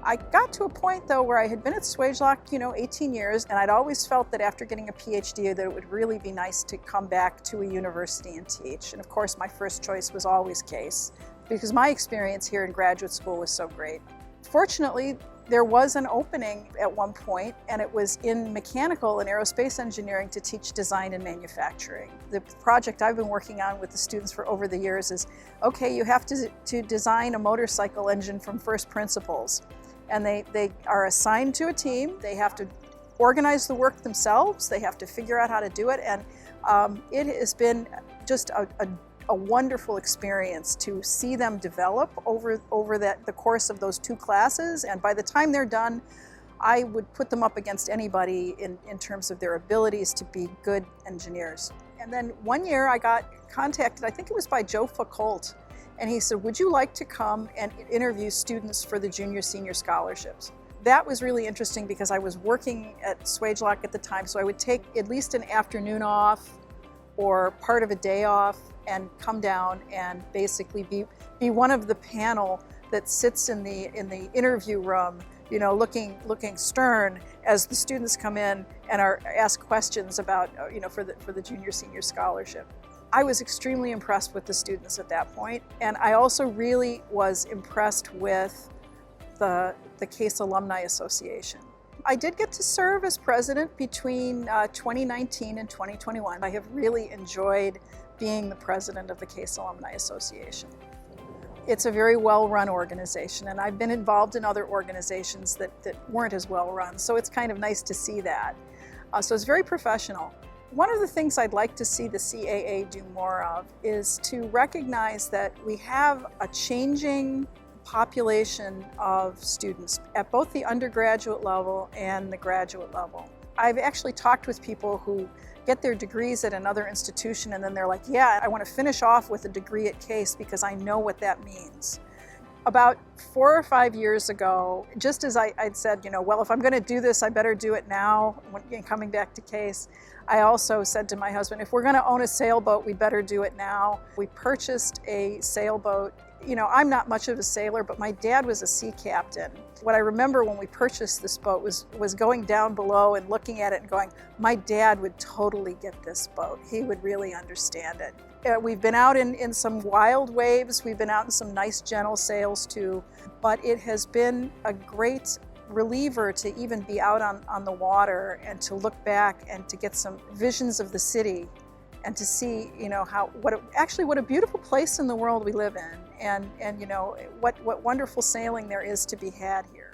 I got to a point though where I had been at Swagelok, 18 years, and I'd always felt that after getting a PhD that it would really be nice to come back to a university and teach. And of course my first choice was always Case, because my experience here in graduate school was so great. Fortunately, there was an opening at one point, and it was in mechanical and aerospace engineering to teach design and manufacturing. The project I've been working on with the students for over the years is, okay, you have to design a motorcycle engine from first principles. And they are assigned to a team. They have to organize the work themselves. They have to figure out how to do it. And it has been just a wonderful experience to see them develop over the course of those 2 classes. And by the time they're done, I would put them up against anybody in terms of their abilities to be good engineers. And then one year I got contacted, I think it was by Joe Foucault, and he said, would you like to come and interview students for the junior senior scholarships? That was really interesting because I was working at Swagelok at the time, so I would take at least an afternoon off or part of a day off and come down and basically be one of the panel that sits in the interview room, looking stern as the students come in and are asked questions about, for the junior senior scholarship. I was extremely impressed with the students at that point, and I also really was impressed with the Case Alumni Association. I did get to serve as president between 2019 and 2021. I have really enjoyed being the president of the Case Alumni Association. It's a very well-run organization, and I've been involved in other organizations that weren't as well-run, so it's kind of nice to see that. So it's very professional. One of the things I'd like to see the CAA do more of is to recognize that we have a changing population of students at both the undergraduate level and the graduate level. I've actually talked with people who get their degrees at another institution and then they're like, yeah, I want to finish off with a degree at Case because I know what that means. About 4 or 5 years ago, just as I'd said, well, if I'm going to do this, I better do it now, when coming back to Case, I also said to my husband, if we're going to own a sailboat, we better do it now. We purchased a sailboat. I'm not much of a sailor, but my dad was a sea captain. What I remember when we purchased this boat was going down below and looking at it and going, my dad would totally get this boat. He would really understand it. We've been out in some wild waves. We've been out in some nice gentle sails too, but it has been a great reliever to even be out on the water and to look back and to get some visions of the city and to see, what a beautiful place in the world we live in, and what wonderful sailing there is to be had here.